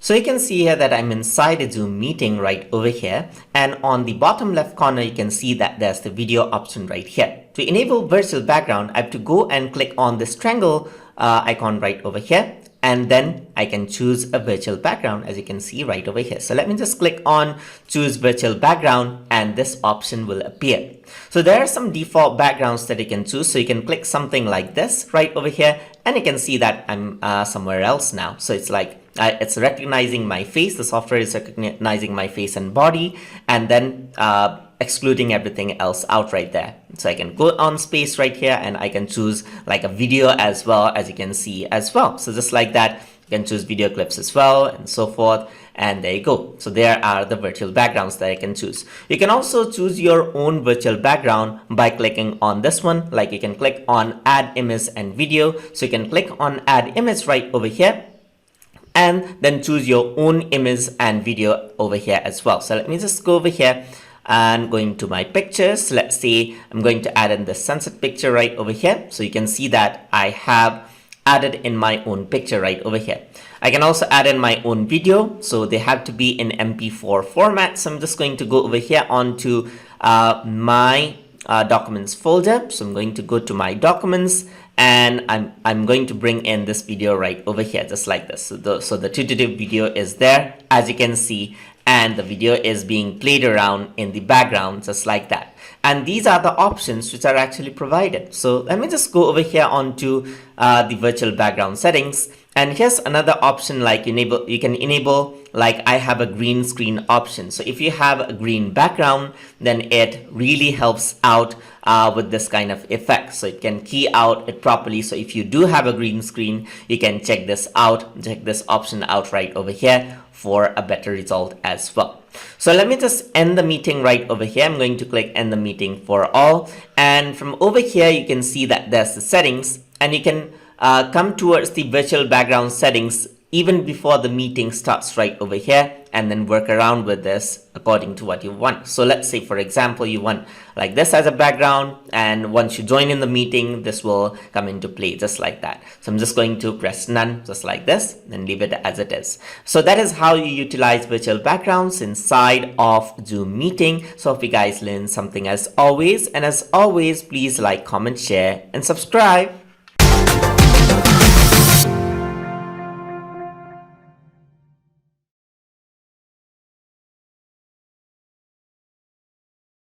So you can see here that I'm inside a Zoom meeting right over here, and on the bottom left corner you can see that there's the video option right here. To enable virtual background, I have to go and click on this triangle icon right over here, and then I can choose a virtual background, as you can see right over here. So let me just click on choose virtual background, and this option will appear. So there are some default backgrounds that you can choose. So you can click something like this right over here, and you can see that I'm somewhere else now. So it's like it's recognizing my face. The software is recognizing my face and body, and then excluding everything else out right there. So I can go on space right here, and I can choose like a video as well, as you can see as well. So just like that, you can choose video clips as well, and so forth. And there you go. So there are the virtual backgrounds that I can choose. You can also choose your own virtual background by clicking on this one. Like you can click on add image and video. So you can click on add image right over here, and then choose your own image and video over here as well. So let me just go over here and going to my pictures. Let's say I'm going to add in the sunset picture right over here. So you can see that I have added in my own picture right over here. I can also add in my own video, so they have to be in MP4 format. So I'm just going to go over here onto my documents folder. So I'm going to go to my documents, and I'm going to bring in this video right over here, just like this. So the tutorial video is there, as you can see, and the video is being played around in the background, just like that. And these are the options which are actually provided. So let me just go over here onto the virtual background settings. And here's another option, like you can enable, like I have a green screen option. So if you have a green background, then it really helps out with this kind of effect. So it can key out it properly. So if you do have a green screen, you can check this out, check this option out right over here for a better result as well. So let me just end the meeting right over here. I'm going to click end the meeting for all. And from over here, you can see that there's the settings, and you can come towards the virtual background settings even before the meeting starts right over here, and then work around with this according to what you want. So let's say, for example, you want like this as a background, and once you join in the meeting, this will come into play just like that. So I'm just going to press none, just like this, and leave it as it is. So that is how you utilize virtual backgrounds inside of Zoom meeting. So hope you guys learned something as always, and as always, please like, comment, share, and subscribe.